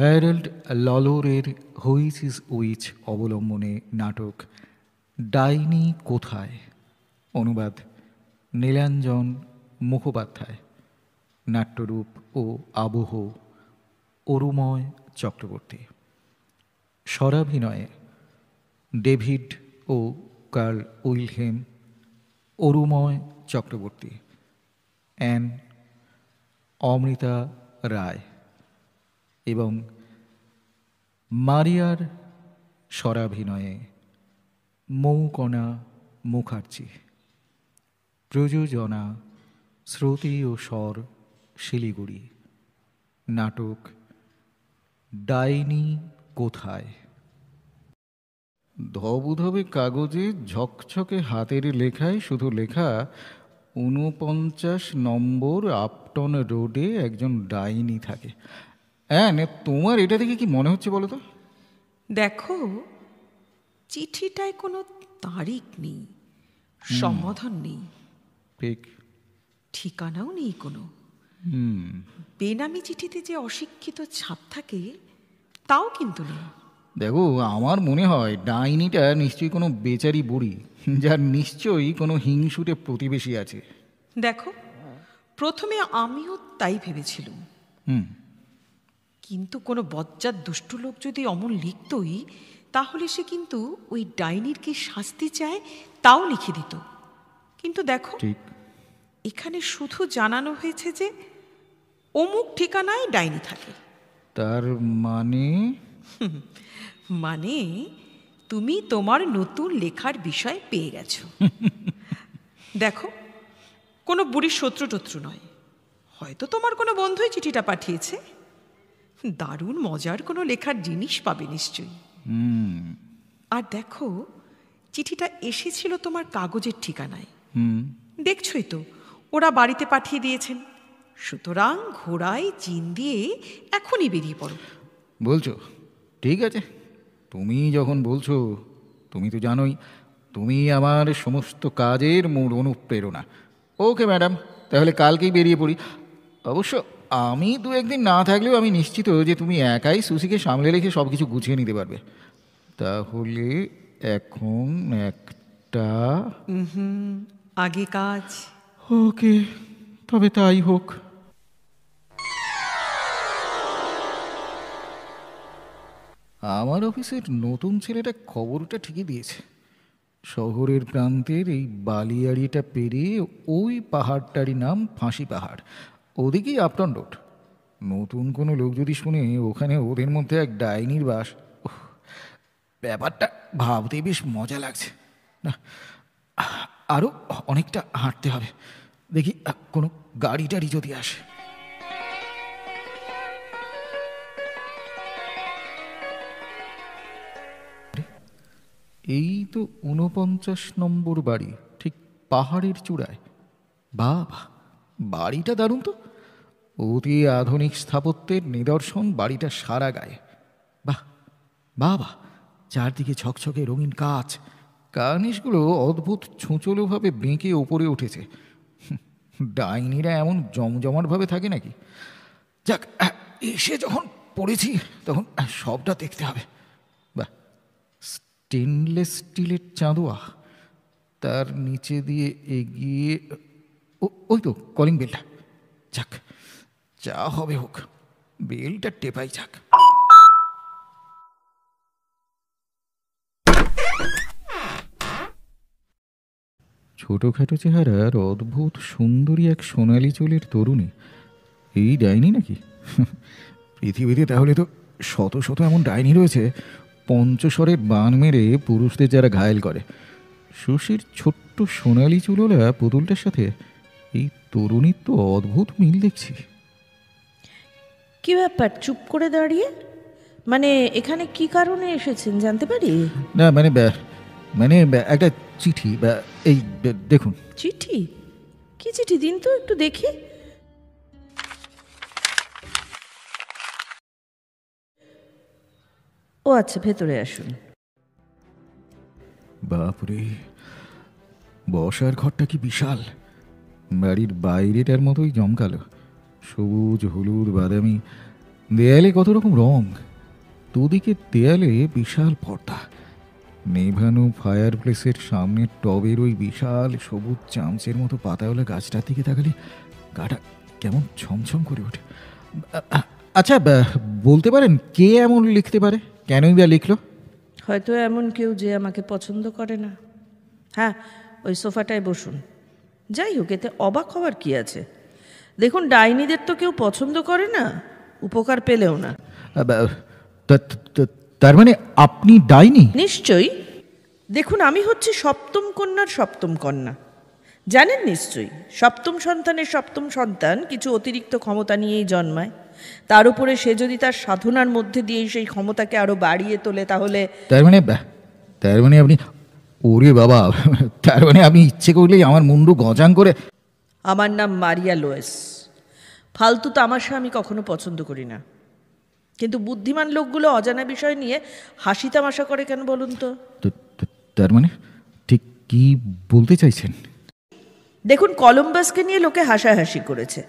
Harold ললরের which is which অবলম্বনে নাটক ডাইনি কোথায়, অনুবাদ নীলাঞ্জন মুখোপাধ্যায়, নাট্যরূপ ও আবহ অরুময় চক্রবর্তী, স্বরাভিনয়ে ডেভিড ও Karl Wilhelm, Arumoy Chakraborty, Ann, Amrita Roy এবং মারিয়ার স্বরাভিনয়ে মৌকণা মুখার্জি। প্রযোজনা শ্রুতি ও স্বর শিলিগুড়ি। নাটক ডাইনি কোথায়। ধবধবে কাগজে ঝকঝকে হাতের লেখায় শুধু লেখা 49 নম্বর আপটন রোডে একজন ডাইনি থাকে। হ্যাঁ, তোমার এটা দেখে কি মনে হচ্ছে বলো তো? দেখো, চিঠিটায় কোনো তারিখ নেই, সম্বোধন নেই, ঠিক ঠিকানাও নেই কোনো। বেনামি চিঠিতে যে অশিক্ষিত ছাপ থাকে তাও কিন্তু নেই। দেখো, আমার মনে হয় ডাইনিটা নিশ্চয়ই কোনো বেচারি বুড়ি, যার নিশ্চয়ই কোনো হিংসুটে প্রতিবেশী আছে। দেখো, প্রথমে আমিও তাই ভেবেছিলাম, কিন্তু কোনো বজ্জাত দুষ্টু লোক যদি অমন লিখতই, তাহলে সে কিন্তু ওই ডাইনির কি শাস্তি চায় তাও লিখে দিত। কিন্তু দেখো, এখানে শুধু জানানো হয়েছে যে অমুক ঠিকানায় ডাইনি থাকে। তার মানে মানে তুমি তোমার নতুন লেখার বিষয় পেয়ে গেছো। দেখো, কোনো বুড়ির শত্রু টত্রু নয়, হয়তো তোমার কোনো বন্ধুই চিঠিটা পাঠিয়েছে। দারুণ মজার কোনো লেখার জিনিস পাবে নিশ্চয়ই। আর দেখো, চিঠিটা এসেছিল তোমার কাগজের ঠিকানায়, দেখছই তো, ওরা বাড়িতে পাঠিয়ে দিয়েছেন। সুতরাং ঘোড়ায় চিন দিয়ে এখনই বেরিয়ে পড়ো। বলছো? ঠিক আছে, তুমি যখন বলছো। তুমি তো জানোই তুমি আমার সমস্ত কাজের মূল অনুপ্রেরণা। ওকে ম্যাডাম, তাহলে কালকেই বেরিয়ে পড়ি। অবশ্য আমি 2-1 দিন না থাকলেও আমি নিশ্চিত যে তুমি একাই সুসিকে সামলে রেখে সব কিছু গুছিয়ে নিতে পারবে। তাহলে এখন একটা আগে কাজ। ওকে, তবে তাই হোক। আমার অফিসের নতুন ছেলেটা খবরটা ঠিকই দিয়েছে। শহরের প্রান্তের এই বালিয়াড়িটা পেরিয়ে ওই পাহাড়টারই নাম ফাঁসি পাহাড়, ওদিকেই আপটন রোড। নতুন কোনো লোক যদি শুনে ওখানে ওদের মধ্যে এক ডাইনির বাস, ব্যাপারটা ভাবতেই বেশ মজা লাগছে। না, আরও অনেকটা হাঁটতে হবে। দেখি কোনো গাড়ি টাড়ি যদি আসে। এই তো 49 নম্বর বাড়ি, ঠিক পাহাড়ের চূড়ায়। বাবা, বাড়িটা দারুণ তো, অতি আধুনিক স্থাপত্যের নিদর্শন বাড়িটা সারা গায়ে। বাহ বাবা, চারদিকে ঝকঝকে রঙিন কাচ, কার্নিশগুলো অদ্ভুত ছুঁচলোভাবে বেঁকে ওপরে উঠেছে। ডাইনিরা এমন জমজমাটভাবে থাকে নাকি? যাক, এসে যখন পড়েছি তখন সবটা দেখতে হবে। বাহ, স্টেনলেস স্টিলের চাঁদোয়া, তার নিচে দিয়ে এগিয়ে ওই তো কলিং বেলটা। যাক, যা হবে হোক, বেলটা টেপাই যাক। ছোটখাটো চেহারার অদ্ভুত সুন্দরী এক সোনালি চুলের তরুণী, এই ডাইনি নাকি? পৃথিবীতে তাহলে তো শত শত এমন ডাইনি রয়েছে, পঞ্চস্বরের বান মেরে পুরুষদের যারা ঘায়েল করে। সুশীর ছোট্ট সোনালি চুলওয়ালা পুতুলটার সাথে এই তরুণীর তো অদ্ভুত মিল দেখছি। কি ব্যাপার, চুপ করে দাঁড়িয়ে? মানে এখানে কি কারণে এসেছেন জানতে পারি? না, মানে একটা চিঠি, এই দেখুন। চিঠি? কি চিঠি? দিন তো একটু দেখি। ও আচ্ছা, ভেতরে আসুন। বাপরে, বসার ঘরটা কি বিশাল! বাড়ির বাইরেটার মতোই জমকালো, সবুজ হলুদ বাদামি, দেয়ালে কত রকম রং, দুদিকে দেয়ালে বিশাল পর্দা, নেভানো ফায়ার প্লেসের সামনে টবের ওই বিশাল সবুজ চামচের মতো পাতাওয়ালা গাছটার দিকে তাকালে গাটা কেমন ছমছম করে ওঠে। আচ্ছা, বলতে পারেন কে এমন লিখতে পারে? কেনই বা লিখলো? হয়তো এমন কেউ যে আমাকে পছন্দ করে না। হ্যাঁ, ওই সোফাটায় বসুন। যাই হোক, এতে অবাক হওয়ার কি আছে? দেখুন, ডাইনিদের তো কেউ পছন্দ করে না, উপকার পেলেও না। তার মানে আপনি ডাইনি? নিশ্চয়ই। দেখুন, আমি হচ্ছি সপ্তম কন্যার সপ্তম কন্যা। জানেন নিশ্চয়ই, সপ্তম সন্তানের সপ্তম সন্তান কিছু অতিরিক্ত ক্ষমতা নিয়েই জন্মায়। তার উপরে সে যদি তার সাধনার মধ্যে দিয়েই সেই ক্ষমতাকে আরো বাড়িয়ে তোলে, তাহলে তার মানে আপনি, ওরে বাবা, তার মানে আপনি ইচ্ছে করলেই আমার মুন্ডু গজাং করে। আমার নাম মারিয়া লোয়েস। ফালতু তামাশা আমি কখনো পছন্দ করি না, কিন্তু বুদ্ধিমান লোকগুলো অজানা বিষয় নিয়ে হাসি তামাশা করে কেন বলুন তো? তার মানে ঠিক কি বলতে চাইছেন? দেখুন, কলম্বাসকে নিয়ে লোকে হাসাহাসি করেছে।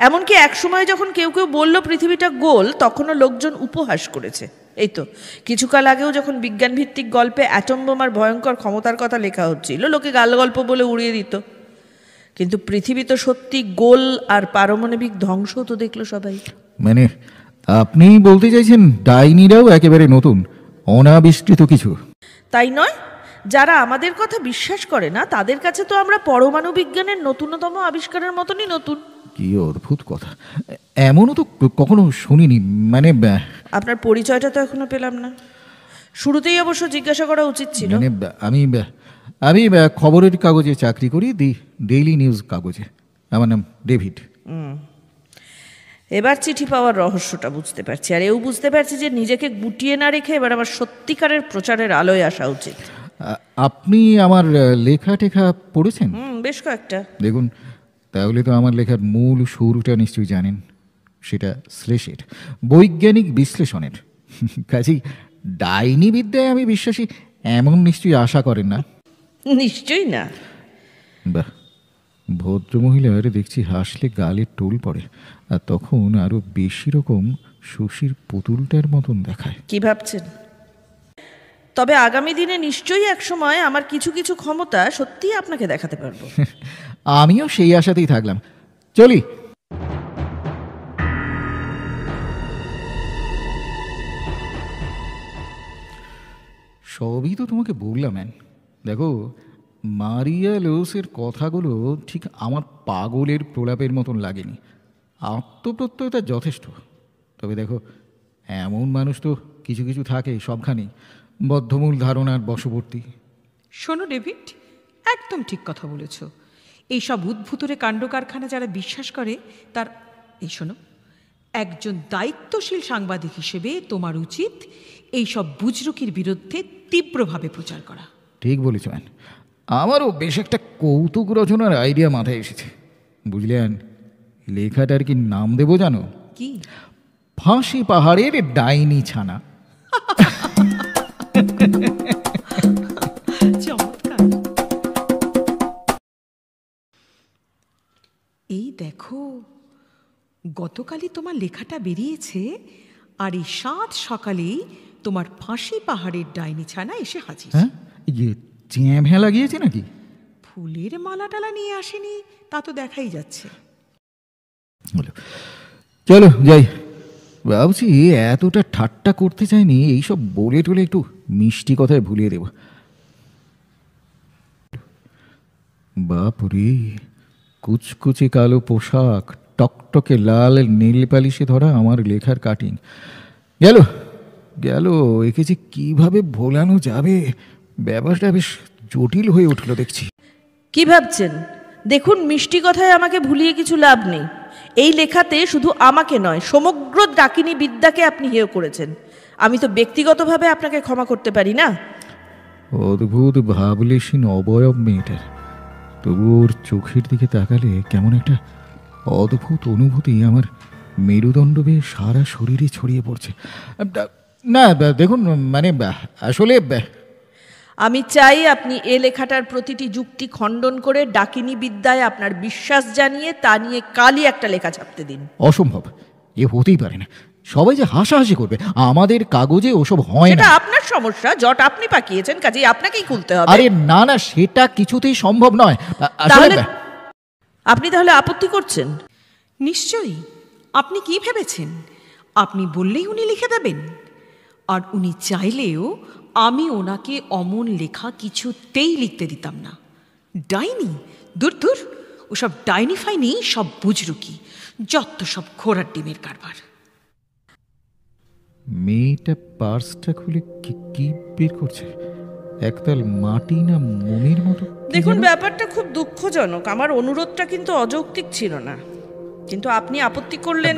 এমনকি এক সময় যখন কেউ কেউ বলল পৃথিবীটা গোল, তখনও লোকজন উপহাস করেছে। এই তো কিছুকাল আগেও যখন বিজ্ঞানভিত্তিক গল্পে অ্যাটম বোমার ভয়ঙ্কর ক্ষমতার কথা লেখা হচ্ছিল, লোকে গাল গল্প বলে উড়িয়ে দিত। কিন্তু পৃথিবী তো সত্যি গোল, আর পারমাণবিক ধ্বংস তো দেখলো সবাই। মানে আপনি বলতে চাইছেন ডাইনিরাও একেবারে নতুন, অনাবিষ্কৃত কিছু? তাই নয়, যারা আমাদের কথা বিশ্বাস করে না তাদের কাছে তো আমরা পরমাণু বিজ্ঞানের নতুনতম আবিষ্কারের মতনই নতুন। কি অদ্ভুত কথা, এমনও তো কখনো শুনিনি। মানে আপনার পরিচয়টা তো এখনো পেলাম না। শুরুতেই অবশ্য জিজ্ঞাসা করা উচিত ছিল। মানে আমি খবরের কাগজে চাকরি করি, দি ডেইলি নিউজ কাগজে। আমার নাম ডেভিড। এবার চিঠি পাওয়ার রহস্যটা বুঝতে পারছি, আর এও বুঝতে পারছি যে নিজেকে গুটিয়ে না রেখে এবার আমার সত্যিকারের প্রচারের আলোয় আসা উচিত। আপনি আমার লেখা টেখা পড়েছেন? বেশ কয়েকটা। দেখুন, তাহলে তো আমার লেখার মূল শুরুটা নিশ্চয়ই জানেন। সেটা শ্লেষের, বৈজ্ঞানিক বিশ্লেষণের। কাজেই ডাইনি বিদ্যায় আমি বিশ্বাসী এমন নিশ্চয়ই আশা করেন না? নিশ্চয়ই না। বাহ, ভদ্রমহিলার দেখছি হাসলে গালে টোল পড়ে, আর তখন আরো বেশি রকম শশীর পুতুলটার মতন দেখায়। কি ভাবছেন? তবে আগামী দিনে নিশ্চয়ই এক সময় আমার কিছু কিছু ক্ষমতা সত্যিই আপনাকে দেখাতে পারবো। আমিও সেই আশাতেই থাকলাম। চলি। সবই তো তোমাকে বললাম ম্যান। দেখো, মারিয়া লোসের কথাগুলো ঠিক আমার পাগলের প্রলাপের মতন লাগেনি। আত্মপ্রত্যয় তার যথেষ্ট। তবে দেখো, এমন মানুষ তো কিছু কিছু থাকে সবখানেই, বদ্ধমূল ধারণার বশবর্তী। শোনো ডেভিড, একদম ঠিক কথা বলেছ। এইসব উদ্ভুতরে কাণ্ড কারখানা যারা বিশ্বাস করে, তার এই শোনো, একজন দায়িত্বশীল সাংবাদিক হিসেবে তোমার উচিত এইসব বুজরুকির বিরুদ্ধে তীব্রভাবে প্রচার করা। ঠিক বলেছ ম্যান। আমারও বেশ একটা কৌতুক রচনার আইডিয়া মাথায় এসেছে, বুঝলেন? লেখাটার কি নাম দেবো জানো? কি? ফাঁসি পাহাড়ের ডাইনি ছানা। চমৎকার। এই দেখো, গতকালই তোমার লেখাটা বেরিয়েছে, আর এই 7 সকালেই তোমার ফাঁসি পাহাড়ের ডাইনি ছানা এসে হাজির। হ্যাঁ, চ্যাঁভ্যা লাগিয়েছে নাকি? ফুলের মালা টালা নিয়ে আসেনি, তা তো দেখাই যাচ্ছে। চলো যাই। ভাবছি এতটা ঠাট্টা করতে চাইনি, এইসব বলে টলে একটু মিষ্টি কথায় ভুলিয়ে দেব। বাপরে, কুচকুচে কালো পোশাক, টকটকে লাল নীল পালিশে ধরা আমার লেখার কাটিং। গেল গেল, একে যে কিভাবে ভোলানো যাবে, ব্যাপারটা বেশ জটিল হয়ে উঠলো দেখছি। কি ভাবছেন? দেখুন, মিষ্টি কথায় আমাকে ভুলিয়ে কিছু লাভ নেই। এই লেখাতে শুধু আমাকে নয়, সমগ্র ডাকিনী বিদ্যাকে আপনি হেয় করেছেন। আমি তো ব্যক্তিগতভাবে আপনাকে ক্ষমা করতে পারি না। অদ্ভুত ভাবলেশীন অবয়ব মেয়েটার, তবু ওর চোখের দিকে তাকালে কেমন একটা অদ্ভুত অনুভূতি আমার মেরুদণ্ড বেয়ে সারা শরীরে ছড়িয়ে পড়ছে। না দেখুন, মানে আসলে আমি চাই আপনি এ লেখাটার প্রতিটি যুক্তি খণ্ডন করে ডাকিনী বিদ্যায় আপনার বিশ্বাস জানিয়ে তা নিয়ে কালই একটা লেখা ছাপতে দিন। অসম্ভব, এ হতেই পারে না। সবাই যে হাসাহাসি করবে। আমাদের কাগজে ওসব হয় সেটা না। আপনার সমস্যা, জট আপনি পাকিয়েছেন, কাজেই আপনাকেই খুলতে হবে। আরে না না, সেটা কিছুতেই সম্ভব নয়। তাহলে আপনি তাহলে আপত্তি করছেন? নিশ্চয়ই। আপনি কি ভেবেছেন আপনি বললেই উনি লিখে দেবেন? আর উনি চাইলেও আমি ওনাকে অমন লেখা কিছুতেই লিখতে দিতাম না। ডাইনি, দূর দূর, ওসব ডাইনি ফাইনি সব বুজরুকি, যত সব ঘোড়ার ডিমের কারবার। মেয়েটা পার্সটা খুলে কি বের করছে? একতাল মাটি না মনের মতো। দেখুন, ব্যাপারটা খুব দুঃখজনক। আমার অনুরোধটা কিন্তু অযৌক্তিক ছিল না, কিন্তু আপনি আপত্তি করলেন।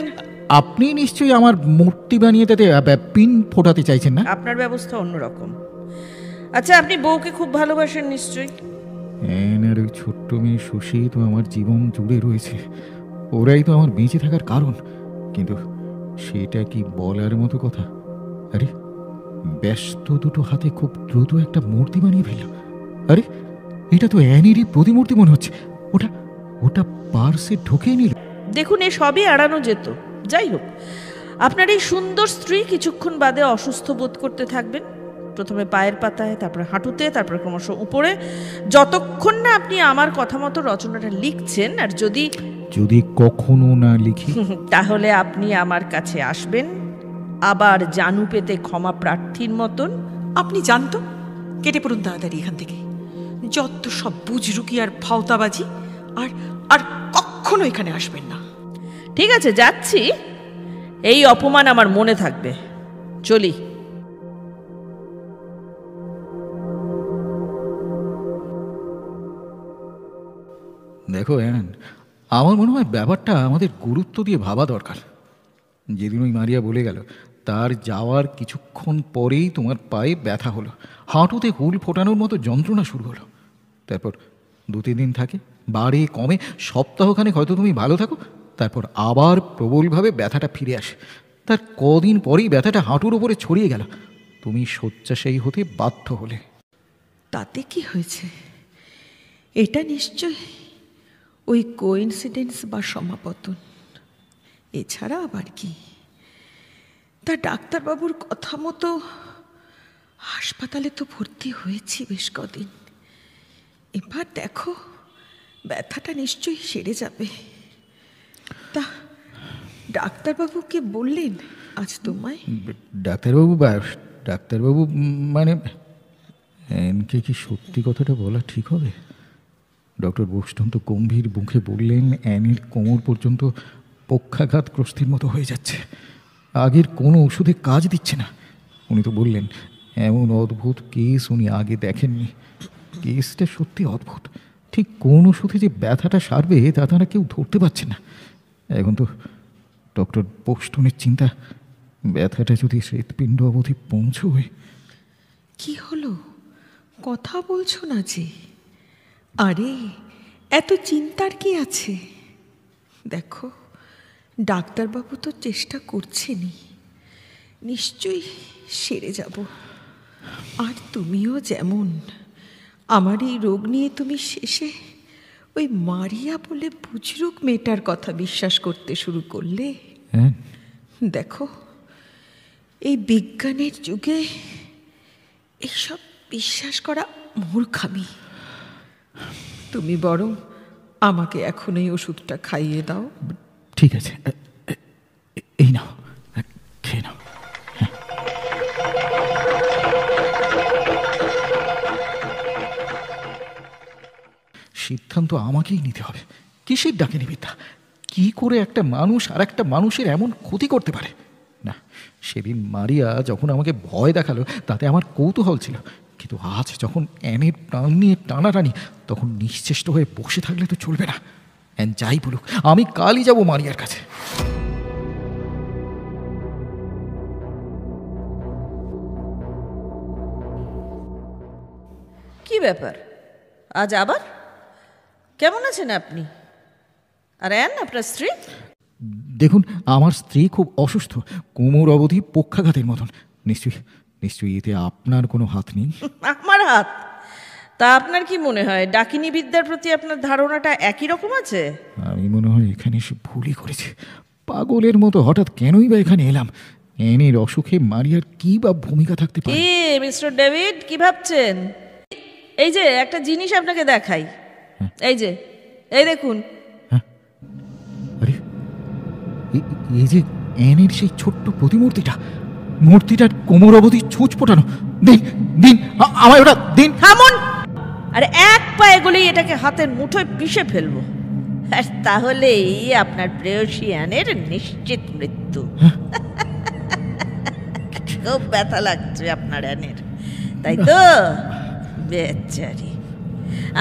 আপনি নিশ্চয়ই আমার মূর্তি বানিয়ে তাতে পিন ফোটাতে চাইছেন না? আপনার ব্যবস্থা অন্যরকম। আচ্ছা, আপনি বউকে খুব ভালোবাসেন নিশ্চয়ই। আর ওই ছোট্ট মেয়ে শশী তো আমার জীবন জুড়ে রয়েছে। ওরাই তো আমার বেঁচে থাকার কারণ। কিন্তু সেটা কি বলার মতো কথা? আরে ব্যস্ত দুটো হাতে খুব দ্রুত একটা মূর্তি বানিয়ে ফেলল। আরে এটা তো অ্যানিরই প্রতিমূর্তি মনে হচ্ছে। ওটা ওটা পার্সে ঢুকে নিল। দেখুন, এ সবই এড়ানো যেত। যাই হোক, আপনার এই সুন্দর স্ত্রী কিছুক্ষণ বাদে অসুস্থ বোধ করতে থাকবেন। প্রথমে পায়ের পাতায়, তারপরে হাঁটুতে, তারপরে ক্রমশ উপরে। যতক্ষণ না আপনি আমার কথা মতো রচনাটা লিখছেন, আর যদি কখনো না লিখি তাহলে আপনি আমার কাছে আসবেন, আবার জানু পেতে ক্ষমা প্রার্থীর মতন। আপনি জানতো, কেটে পড়ুন তাড়াতাড়ি এখান থেকে। যত সব বুজরুকি আর ফাওতাবাজি। আর আর কখনো এখানে আসবেন না। ঠিক আছে, যাচ্ছি। এই অপমান আমার মনে থাকবে। চলি। দেখো অ্যান, আমার মনে হয় ব্যাপারটা আমাদের গুরুত্ব দিয়ে ভাবা দরকার। যেদিন ওই মারিয়া বলে গেল, তার যাওয়ার কিছুক্ষণ পরেই তোমার পায়ে ব্যথা হলো, হাঁটুতে হুল ফোটানোর মতো যন্ত্রণা শুরু হলো। তারপর 2-3 দিন থাকে, বাড়ে কমে, সপ্তাহখানেক হয়তো তুমি ভালো থাকো, তারপর আবার প্রবলভাবে ব্যথাটা ফিরে আসে। তার কদিন পরেই ব্যথাটা হাঁটুর ওপরে ছড়িয়ে গেল। তুমি শয্যাশায়ী হতে বাধ্য হলে। তাতে কি হয়েছে? এটা নিশ্চয় ওই কোইন্সিডেন্স বা সমাপতন, এছাড়া আবার কি? তা ডাক্তারবাবুর কথা মতো হাসপাতালে তো ভর্তি হয়েছি বেশ কদিন। এবার দেখো, ব্যথাটা নিশ্চয়ই সেরে যাবে। তা ডাক্তারবাবুকে বললেন আজ তোমায়? ডাক্তারবাবু মানে অ্যানকে কি সত্যি কথাটা বলা ঠিক হবে? ডক্টর বোস্টন তো গম্ভীর মুখে বললেন, অ্যানির কোমর পর্যন্ত পক্ষাঘাতগ্রস্তের মতো হয়ে যাচ্ছে, আগের কোনো ওষুধে কাজ দিচ্ছে না। উনি তো বললেন, এমন অদ্ভুত কেস উনি আগে দেখেননি। কেসটা সত্যি অদ্ভুত। ঠিক কোন ওষুধে যে ব্যথাটা সারবে তা তারা কেউ ধরতে পারছে না। এখন তো ডক্টর বোস্টনের চিন্তা, ব্যথাটা যদি হৃৎপিণ্ড অবধি পৌঁছয়। কি হলো, কথা বলছো না যে? আরে এত চিন্তার কি আছে? দেখো, ডাক্তারবাবু তো চেষ্টা করছেনই, নিশ্চয়ই সেরে যাব। আর তুমিও যেমন আমার এই রোগ নিয়ে তুমি শেষে ওই মারিয়া বলে বুজরুক মেয়েটার কথা বিশ্বাস করতে শুরু করলে। দেখো, এই বিজ্ঞানের যুগে এইসব বিশ্বাস করা মূর্খামি। তুমি বরং আমাকে এখন এই ওষুধটা খাইয়ে দাও। ঠিক আছে, এই নাও, খেয়ে নাও। সিদ্ধান্ত আমাকেই নিতে হবে। কিসের ডাকিনী বিদ্যা? কি করে একটা মানুষ আর একটা মানুষের এমন ক্ষতি করতে পারে? না, সেদিন মারিয়া যখন আমাকে ভয় দেখালো তাতে আমার কৌতূহল ছিল, কিন্তু আজ যখন অ্যানের প্রাণ নিয়ে টানাটানি, তখন নিশ্চেষ্ট হয়ে বসে থাকলে তো চলবে না। অ্যান যাই বলুক, আমি কালই যাব মারিয়ার কাছে। কি ব্যাপার, আজ আবার? কেমন আছেন আপনি? আর অ্যান, আপনার স্ত্রী? দেখুন, আমার স্ত্রী খুব অসুস্থ, কোমর অবধি পক্ষাঘাতের মতন। নিশ্চয়ই এতে আপনার কোনো হাত নেই। আমার হাত? তা আপনার কি মনে হয় ডাকিনী বিদ্যার প্রতি আপনার ধারণাটা একই রকম আছে? আমি মনে হয় এখানে এসে ভুলই করেছি। পাগলের মতো হঠাৎ কেনই বা এখানে এলাম? এনের অসুখে মারিয়ার কি বা ভূমিকা থাকতে পারে? কি মিস্টার ডেভিড, কি ভাবছেন? এই যে একটা জিনিস আপনাকে দেখাই, এই দেখুন। আরে এই যে এনের সেই ছোট্ট প্রতিমূর্তিটা, মূর্তিটার কোমর অবধি ছুঁচ ফোটানো। দিন দিন আমায় ওটা দিন। থামুন! আরে এক পায়ে গলেই এটাকে হাতের মুঠোয় পিষে ফেলবো, আর তাহলেই আপনার প্রেয়সী অ্যানের নিশ্চিত মৃত্যু। খুব ব্যথা লাগছে আপনার অ্যানের, তাই তো? বেচারি,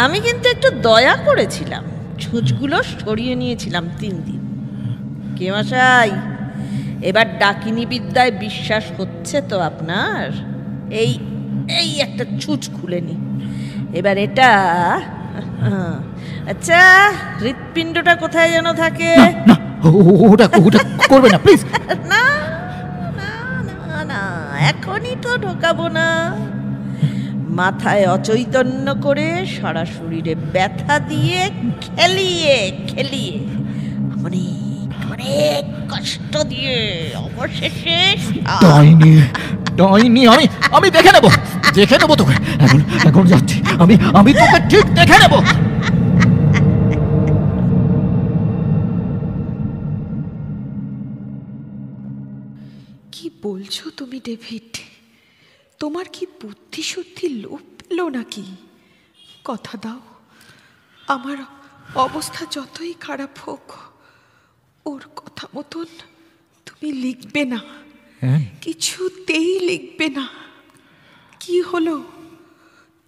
আমি কিন্তু একটু দয়া করেছিলাম, ছুঁচগুলো সরিয়ে নিয়েছিলাম 3 দিন। কে মশাই, এবার ডাকিনী বিদ্যায় বিশ্বাস হচ্ছে তো আপনার? এই এই একটা ছুঁচ খুলে নি, এবার এটা। আচ্ছা, হৃৎপিণ্ডটা কোথায় যেন থাকে? ওটা করবে না প্লিজ। না না না না, এখনই তো ঢোকাবো না। মাথায় অচৈতন্য করে সারা শরীরে ব্যথা দিয়ে খেলিয়ে খেলিয়ে অনেক অনেক কষ্ট দিয়ে অবশেষে ডাইনি আমি দেখে নেবো তোকে। এখন যাচ্ছি, আমি তোকে ঠিক দেখে নেবো। কি বলছো তুমি ডেভিড? তোমার কি বুদ্ধি শুদ্ধি লোপ পেল নাকি? কথা দাও, আমার অবস্থা যতই খারাপ হোক ওর কথা মতন তুমি লিখবে না, কিছুতেই লিখবে না। কি হলো,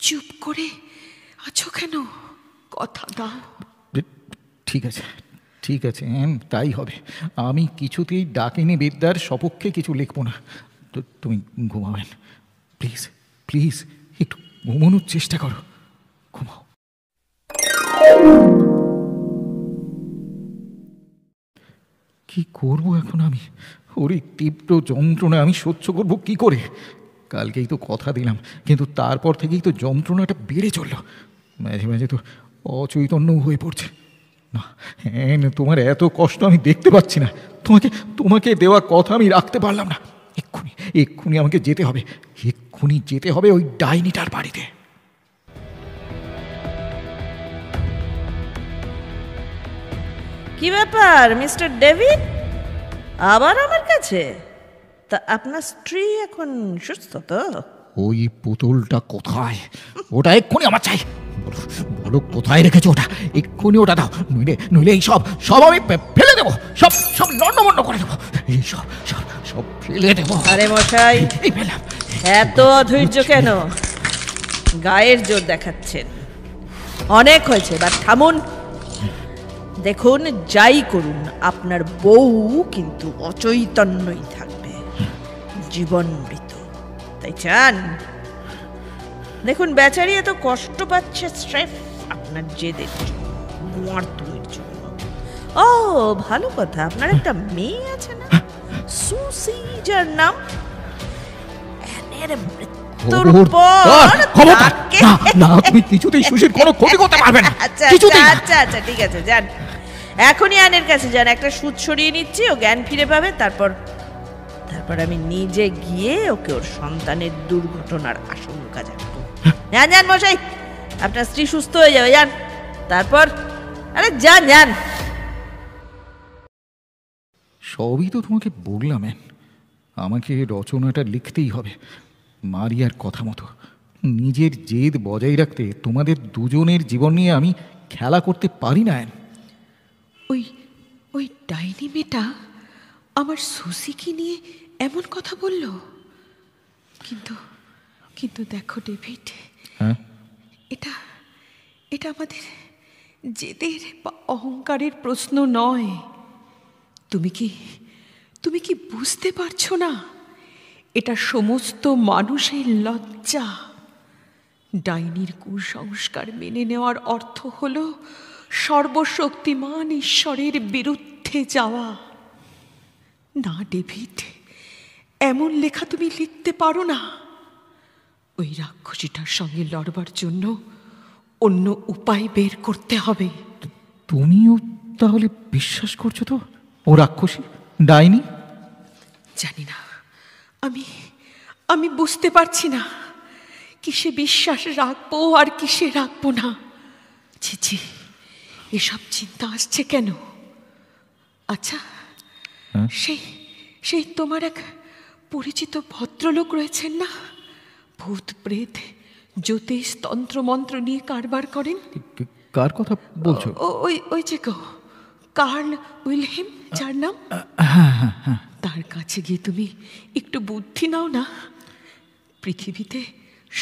চুপ করে আছো কেন? কথা দাও। ঠিক আছে তাই হবে। আমি কিছুতেই ডাকিনী বিদ্যার সপক্ষে কিছু লিখবো না। তুমি ঘুমাবেন, প্লিজ প্লিজ একটু ঘুমানোর চেষ্টা করো, ঘুমাও। কি করবো এখন আমি? ওর এই তীব্র যন্ত্রণা আমি সহ্য করবো কি করে? কালকেই তো কথা দিলাম, কিন্তু তারপর থেকেই তো যন্ত্রণাটা বেড়ে চললো। মাঝে মাঝে তো অচৈতন্যও হয়ে পড়ছে। না, তোমার এত কষ্ট আমি দেখতে পাচ্ছি না। তোমাকে দেওয়া কথা আমি রাখতে পারলাম না। এক্ষুনি আমাকে যেতে হবে, এক্ষুনি যেতে হবে ওই ডাইনিটার বাড়িতে। কি ব্যাপার মিস্টার ডেভিড, আবার আমার কাছে? তা আপনার স্ত্রী এখন সুস্থ তো? ওই পুতুলটা কোথায়? ওটা এক্ষুনি আমার চাই। বলো কোথায় রেখেছো ওটা? এক্ষুনি ওটা দাও, নইলে এই সব আমি ফেলে দেবো, সব লন্ডভন্ড করে দেবো, এই সব ফেলে দেবো। আরে মশাই, এত অধৈর্য কেন? গায়ের জোর দেখাচ্ছেন, অনেক হয়েছে, এবার থামুন। দেখুন, যাই করুন আপনার বউ কিন্তু অচৈতন্যই থাকবে, জীবন মৃত। তাই চান? দেখুন, বেচারি এত কষ্ট পাচ্ছে স্রেফ আপনার জেদের জন্য, তুমির জন্য। ও ভালো কথা, আপনার একটা মেয়ে আছে না, সুসি, যার নাম? তুমি কিছুতেই সুশীর কোনো ক্ষতি করতে পারবে না। আচ্ছা ঠিক আছে, যান এখনই আনের কাছে যান, একটা সুদ সরিয়ে নিচ্ছি, ও জ্ঞান ফিরে পাবে। তারপর আমি নিজে গিয়ে ওকে ওর সন্তানের দুর্ঘটনার আশঙ্কা জানাবো। যান মশাই, আপনার স্ত্রী সুস্থ হয়ে যাবে, যান। তারপর আরে যান। সবই তো তোমাকে বললাম, আমাকে রচনাটা লিখতেই হবে মারিয়ার কথা মতো। নিজের জেদ বজায় রাখতে তোমাদের দুজনের জীবন নিয়ে আমি খেলা করতে পারি না। ওই ডাইনি মেয়েটা আমার সুসিকে নিয়ে এমন কথা বলল, কিন্তু দেখো ডেভিড, এটা আমাদের জেদের বা অহংকারের প্রশ্ন নয়। তুমি কি বুঝতে পারছো না? এটা সমস্ত মানুষের লজ্জা। ডাইনির কুসংস্কার মেনে নেওয়ার অর্থ হলো সর্বশক্তিমান ঈশ্বরের বিরুদ্ধে যাওয়া। না ডেভিড, এমন লেখা তুমি লিখতে পারো না। ওই রাক্ষসীটার সঙ্গে লড়বার জন্য অন্য উপায় বের করতে হবে। তুমিও তাহলে বিশ্বাস করছো তো ও রাক্ষসী, ডাইনি? জানি না, আমি আমি বুঝতে পারছি না কিসে বিশ্বাস রাখবো আর কিসে রাখবো না। ছি ছি, এসব চিন্তা আসছে কেন? আচ্ছা, সেই সেই তোমার এক পরিচিত ভদ্রলোক রয়েছেন না, ভূত প্রেত জ্যোতিষ তন্ত্রমন্ত্র নিয়ে কারবার করেন? কার কথা বলছো? ওই ওই যে গো, কার্ল উইলহেম, যার নাম। তার কাছে গিয়ে তুমি একটু বুদ্ধি নাও না। পৃথিবীতে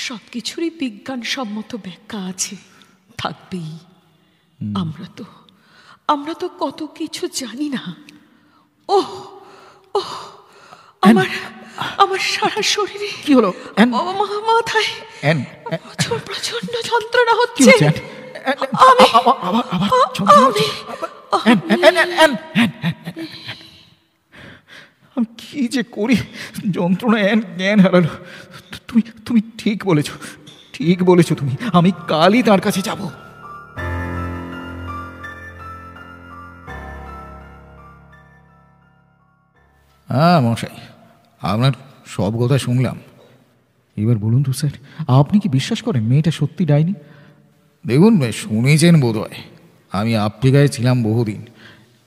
সব কিছুরই বিজ্ঞানসম্মত ব্যাখ্যা আছে, থাকবেই। আমরা তো কত কিছু জানি না। ওহ ওহ, আমার সারা শরীরে কি হলো? মাথায় প্রচন্ড যন্ত্রণা হচ্ছে। আমি কি যে করি, যন্ত্রণা জ্ঞান হারালো। তুমি ঠিক বলেছ, ঠিক বলেছ তুমি। আমি কালই তার কাছে যাব। হ্যাঁ মশাই, আপনার সব কথা শুনলাম। এবার বলুন তো স্যার, আপনি কি বিশ্বাস করেন মেয়েটা সত্যি ডাইনি? দেখুন, শুনেছেন বোধ হয়, আমি আফ্রিকায় ছিলাম বহুদিন।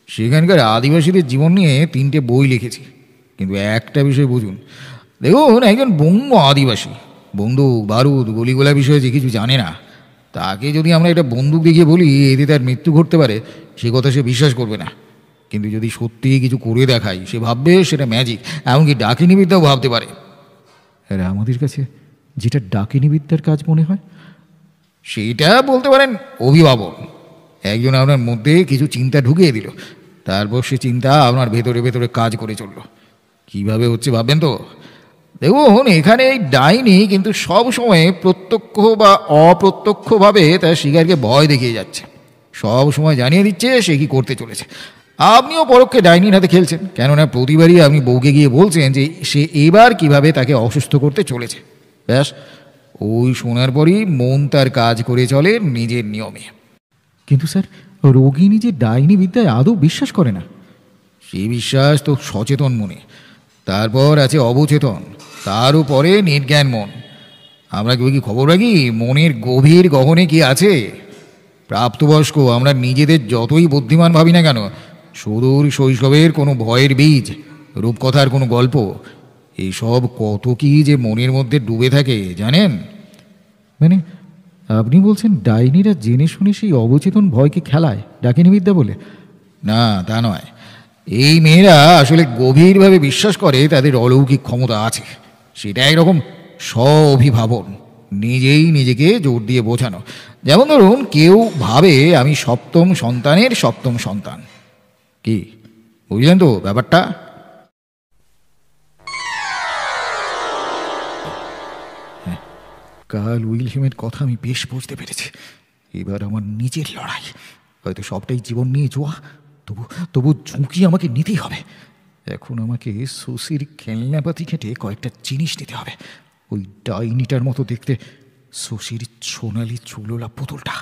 সেখানকার আদিবাসীদের জীবন নিয়ে 3টে বই লিখেছি। কিন্তু একটা বিষয় বুঝুন, দেখুন, একজন বঙ্গ আদিবাসী বন্দুক বারুদ গলিগোলা বিষয়ে যে কিছু জানে না, তাকে যদি আমরা এটা বন্দুক দেখিয়ে বলি এতে তার মৃত্যু ঘটতে পারে, সে কথা সে বিশ্বাস করবে না। কিন্তু যদি সত্যি কিছু করে দেখাই, সে ভাববে সেটা ম্যাজিক, এমনকি ডাকিনী বিদ্যাও ভাবতে পারে। আরে আমাদের কাছে যেটা ডাকিনী বিদ্যার কাজ মনে হয়, সেইটা বলতে পারেন অভিভাবক। একজন আপনার মধ্যে কিছু চিন্তা ঢুকিয়ে দিল, তারপর সে চিন্তা আপনার ভেতরে ভেতরে কাজ করে চলল। কীভাবে হচ্ছে ভাববেন তো? দেখুন, এখানে এই ডাইনি কিন্তু সব সময় প্রত্যক্ষ বা অপ্রত্যক্ষভাবে তার শিকারকে ভয় দেখিয়ে যাচ্ছে, সব সময় জানিয়ে দিচ্ছে সে কি করতে চলেছে। আপনিও পরোক্ষে ডাইনির হাতে খেলছেন, কেননা প্রতিবারই আপনি বউকে গিয়ে বলছেন যে সে এবার কিভাবে তাকে অসুস্থ করতে চলেছে। ব্যাস, ওই শোনার পরই মন তার কাজ করে চলে নিজের নিয়মে। কিন্তু স্যার, রোগী নিজে ডাইনি বিদ্যায় আদৌ বিশ্বাস করে না। সেই বিশ্বাস তো সচেতন মনে, তারপর আছে অবচেতন, তার উপরে নির্জ্ঞান মন। আমরা কেউ কি খবর রাখি মনের গভীর গহনে কি আছে? প্রাপ্তবয়স্ক আমরা নিজেদের যতই বুদ্ধিমান ভাবি না কেন, সুদূর শৈশবের কোনো ভয়ের বীজ, রূপকথার কোনো গল্প, এইসব কত কি যে মনের মধ্যে ডুবে থাকে জানেন? মানে আপনি বলছেন ডাইনিরা জেনে শুনে সেই অবচেতন ভয়কে খেলায় ডাকিনী বিদ্যা বলে? না, তা নয়। এই মেয়েরা আসলে গভীরভাবে বিশ্বাস করে তাদের অলৌকিক ক্ষমতা আছে। সেটা একরকম স্ব-অভিভাবন, নিজেই নিজেকে জোর দিয়ে বোঝানো। যেমন ধরুন, কেউ ভাবে আমি 7ম সন্তানের 7ম সন্তান। কি বুঝলেন তো ব্যাপারটা? কার্ল উইলহেমের কথা আমি বেশ বুঝতে পেরেছি। এবার আমার নিজের লড়াই। হয়তো সবটাই জীবন নিয়ে জোয়া, তবু ঝুঁকি আমাকে নিতেই হবে। এখন আমাকে সুশির খেলনাপাতি ঘেঁটে কয়েকটা জিনিস নিতে হবে। ওই ডাইনিটার মতো দেখতে সুশির সোনালি চুলোলা পুতুলটা,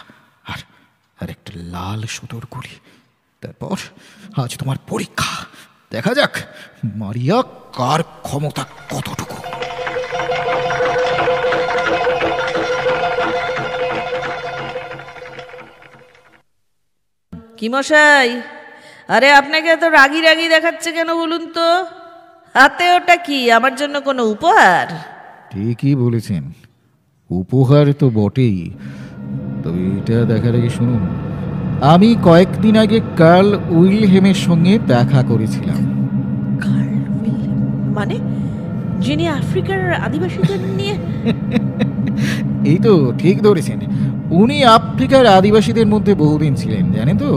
আর একটা লাল সুতোর গুলি। তারপর আজ তোমার পরীক্ষা, দেখা যাক মারিয়া কার ক্ষমতা কতটুকু। কি মশাই, আরে আপনাকে এত রাগি রাগি দেখাচ্ছে কেন বলুন তো? হাতে ওটা কি, আমার জন্য কোনো উপহার? ঠিকই বলেছেন, উপহার তো বটেই। তবে এটা দেখার আগে শুনুন, আমি কয়েকদিন আগে কার্ল উইলহেমের সঙ্গে দেখা করেছিলাম। কার্ল উইলহেম মানে যিনি আফ্রিকার আদিবাসীদের নিয়ে? এই তো ঠিক ধরেছেন, উনি আফ্রিকার আদিবাসীদের মধ্যে বহুদিন ছিলেন, জানেন তো।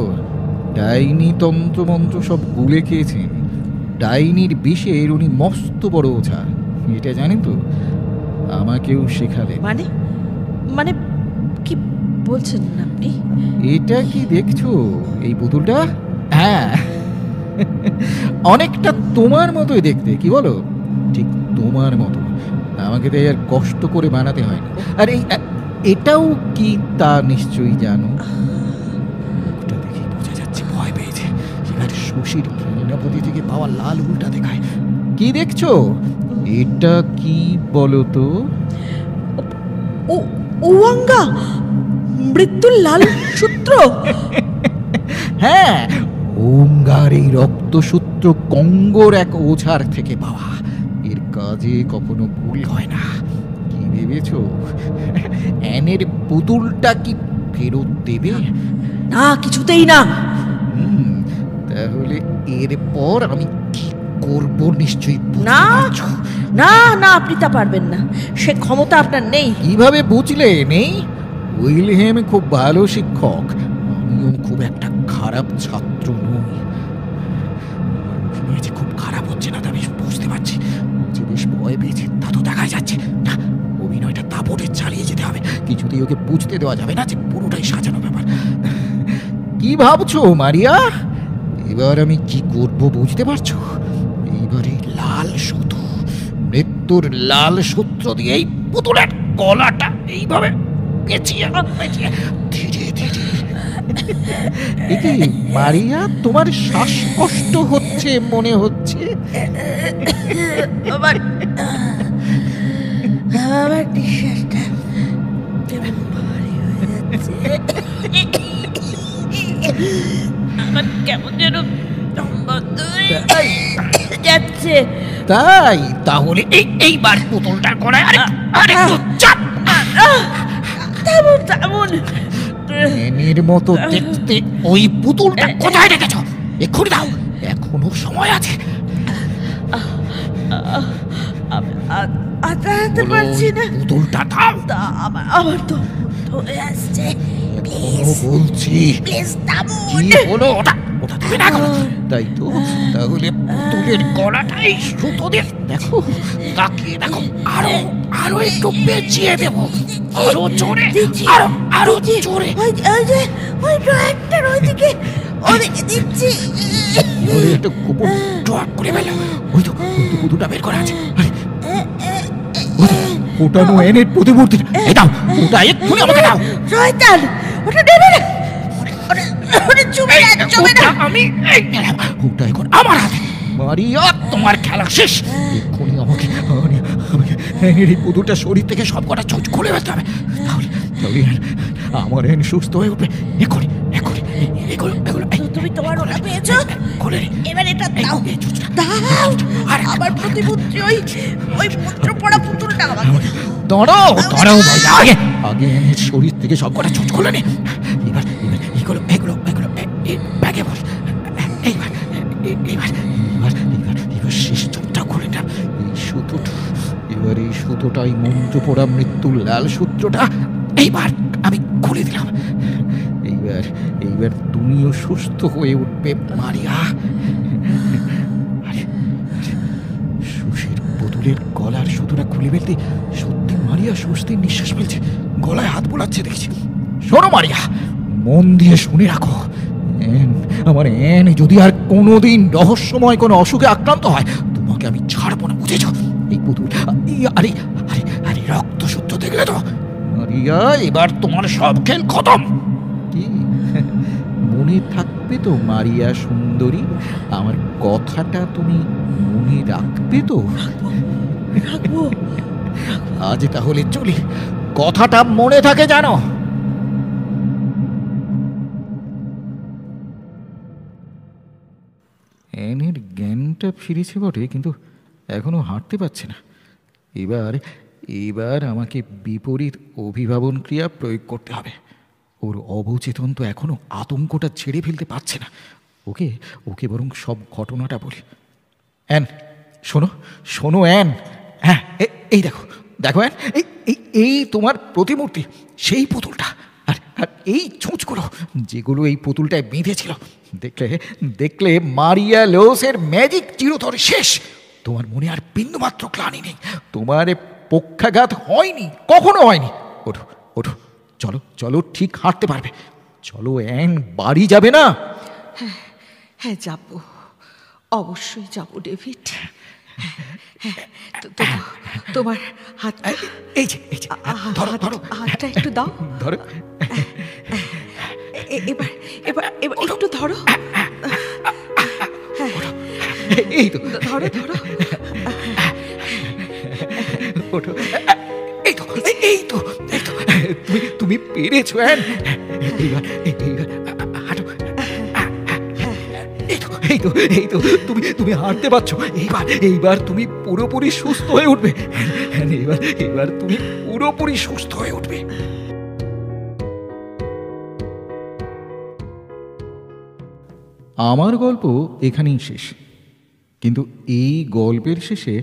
ডাইনি তন্ত্রমন্ত্র সব গুলে খেয়েছেন। ডাইনির বিষের উনি মস্ত বড় ওঝা, এটা জানেন তো। আমাকেও শেখালেন। মানে মানে কি বলছেন আপনি? এটা কি দেখছো, এই পুতুলটা? হ্যাঁ, অনেকটা তোমার মতোই দেখতে, কি বলো? ঠিক তোমার মতো। আমাকে তাই আর কষ্ট করে বানাতে হয়নি। আর এটাও কি তা নিশ্চয়ই জানো। মুখটা দেখেই বোঝা যাচ্ছে ভয় পেয়েছে। এবার সুশীর ঘৃণাপতি থেকে পাওয়া লাল উল্টা দেখায়। কি দেখছো? এটা কি বলো তো? ওয়াঙ্গা, মৃত্যুর লাল সূত্র। হ্যাঁ, ওঙ্গার এই রক্তসূত্র কঙ্গোর এক ওঝার থেকে পাওয়া। এর কাজে কখনো ভুল হয় না। কি ভেবেছো অ্যানের পুতুলটা কি ফেরত দেবে? না, কিছুতেই না। তাহলে এরপর আমি কি করব নিশ্চয়ই না না না, আপনি তা পারবেন না, সে ক্ষমতা আপনার নেই। কিভাবে বুঝলে নেই? উইলহেম খুব ভালো শিক্ষক, আমিও খুব একটা খারাপ ছাত্র নই। যে খুব খারাপ হচ্ছে না তা বেশ বুঝতে পারছি, যে বেশ ভয় পেয়েছে তা তো দেখা যাচ্ছে না। অভিনয়টা দাপটে চালিয়ে যেতে হবে, কিছুতেই ওকে বুঝতে দেওয়া যাবে না যে পুরোটাই সাজানো ব্যাপার। কি ভাবছো মারিয়া? এবার আমি কি করব বুঝতে পারছো? এইবারে লাল সুতো, মৃত্যুর লাল সূত্র দিয়ে এই পুতুলের গলাটা এইভাবে পেঁচিয়ে ধীরে ধীরে। একে মারিয়া, তোমার শ্বাসকষ্ট হচ্ছে মনে হচ্ছে। আমার নিঃশ্বাসটা কেমন ভারী হয়ে যাচ্ছে, আমার কেমন যেন বন্ধ হয়ে যাচ্ছে। তাই তাহলে এইবার পুতুলটার গলায় আরেকটু চাপ। তেমন এর মতো দেখতে ওই পুতুলটা কোথায় রেখেছ? এক্ষুনি দাও, এখনো সময় আছে। আতাতে পারছি না, পুতুলটা দাও। আমার তো হয়ে আসছে, বলছি কি হলো? ওটা তুমি না করো, তাই তো? তাহলে পুতুলের গলাটাই সুতো দিয়ে দেখো, তাকিয়ে দেখো, আরো আরো একটু পেঁচিয়ে দেবো, আরো জোরে, আরো জোরে। ওদিকে দিচ্ছি, একটা গোপন ড্রপ করে ফেলো। ওই তো পুতুলটা বের করা আছে। ওটা এনের প্রতিমূর্তি। এই দাও, ওটা এক্ষুনি আমাকে দাও। শয়তান, ওটা নেবে না, ওটা চুবে না। আমি ওটা এখন আমার হাতে। মারিয়া, তোমার খেলা শেষ। এক্ষুনি আমাকে এনের এই পুতুলটা শরীর থেকে সব কটা চোখ খুলে ফেলতে হবে। তাহলে আমার এন সুস্থ হয়ে উঠবে। এক্ষুনি এক্ষুনি এগুলো এগুলো। তুমি তোমার ওটা পেয়েছো, খুলে এবার এটা দাও, দাও। আর আমার প্রতিমূর্তি, ওই পুত্র পড়া পুতুলটা আমাকে দাঁড়াও, আগে এনের শরীর থেকে সব কটা চোখ খুলে নে। এবার এগুলো এগুলো এগুলো ব্যাগে বল। এবার শেষ চোখটা খুলে না। এই সুতোটা, এবার এই সুতোটা, এই মন্ত্র পড়া মৃত্যুর লাল সূত্রটা এইবার আমি খুলে দিলাম। এইবার তুমিও সুস্থ হয়ে উঠবে মারিয়া। সুশীর পুতুলের গলার সুতোটা খুলে ফেলতে সত্যি মারিয়া স্বস্তির নিঃশ্বাস ফেলছে, গলায় হাত বোলাচ্ছে দেখছি। শোনো মারিয়া, মন দিয়ে শুনে রাখো, আমার এন যদি আর কোনোদিন রহস্যময় কোনো অসুখে আক্রান্ত হয়, তোমাকে আমি ছাড়বো না, বুঝেছ? এই পুতুল, আরে আরে আরে রক্তসূত্র দেখলে তো মারিয়া, এবার তোমার সব খেল খতম। কি মনে থাকবে তো মারিয়া সুন্দরী? আমার কথাটা তুমি মনে রাখবে তো? রাখবো। আজ তাহলে চলি, কথাটা মনে থাকে জানো। এনের জ্ঞানটা ফিরেছে বটে, কিন্তু এখনো হাঁটতে পারছে না। এবার আমাকে বিপরীত অভিভাবন ক্রিয়া প্রয়োগ করতে হবে। ওর অবচেতন তো এখনো আতঙ্কটা ছেড়ে ফেলতে পারছে না। ওকে বরং সব ঘটনাটা বলি। অ্যান, শোনো অ্যান। হ্যাঁ, এই দেখো অ্যান, এই তোমার প্রতিমূর্তি, সেই পুতুলটা। আর এই ছুঁচগুলো, যেগুলো এই পুতুলটায় বেঁধেছিল, দেখলে মারিয়া লোসের ম্যাজিক চিরতরে শেষ। তোমার মনে আর বিন্দুমাত্র গ্লানি নেই, তোমার পক্ষাঘাত হয়নি, কখনো হয়নি। ওঠো, চলো, ঠিক হাঁটতে পারবে। চলো অ্যান, বাড়ি যাবে না? হ্যাঁ, যাবো, অবশ্যই যাবো ডেভিড। তোমার হাত, এই যে ধরো, হাতটা একটু দাও, ধরো। এবার একটু ধরো। এই তো, ধরো ধরো। ওঠো। এই তো, এই তো, এই তো, তুমি পেরেছো অ্যান। এইবার হাঁটো। এই তো, এই তো, তুমি হাঁটতে পারছো। এইবার তুমি পুরোপুরি সুস্থ হয়ে উঠবে। এইবার তুমি পুরোপুরি সুস্থ হয়ে উঠবে। আমার গল্প এখানেই শেষ, কিন্তু এই গল্পের শেষে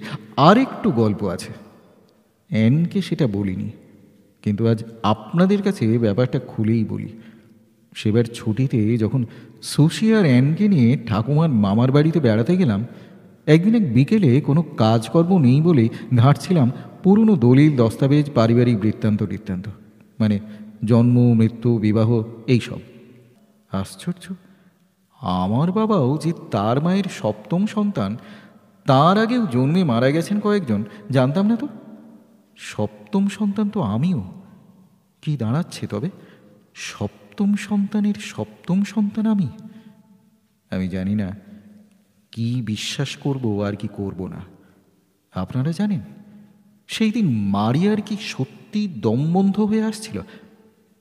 আরেকটু গল্প আছে। অ্যানকে সেটা বলিনি, কিন্তু আজ আপনাদের কাছে ব্যাপারটা খুলেই বলি। সেবার ছুটিতে যখন সুশি আর অ্যানকে নিয়ে ঠাকুমার মামার বাড়িতে বেড়াতে গেলাম, একদিন এক বিকেলে কোনো কাজকর্ম নেই বলে ঘাঁটছিলাম পুরনো দলিল, দস্তাবেজ, পারিবারিক বৃত্তান্ত, মানে জন্ম, মৃত্যু, বিবাহ, এইসব। আশ্চর্য, আমার বাবাও যে তার মায়ের সপ্তম সন্তান, তার আগেও জন্মে মারা গেছেন কয়েকজন, জানতাম না তো। সপ্তম সন্তান তো আমিও। কি দাঁড়াচ্ছে তবে? সপ্তম সন্তানের সপ্তম সন্তান আমি জানি না কি বিশ্বাস করব আর কি করব না। আপনারা জানেন, সেই দিন মারিয়ার কি সত্যি দম বন্ধ হয়ে আসছিল?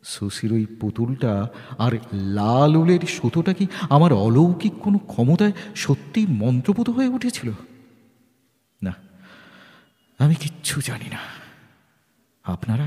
সুশির ওই পুতুলটা আর লাল উলের সুতোটা কি আমার অলৌকিক কোনো ক্ষমতায় সত্যি মন্ত্রপুত হয়ে উঠেছিল? না, আমি কিচ্ছু জানি না। আপনারা?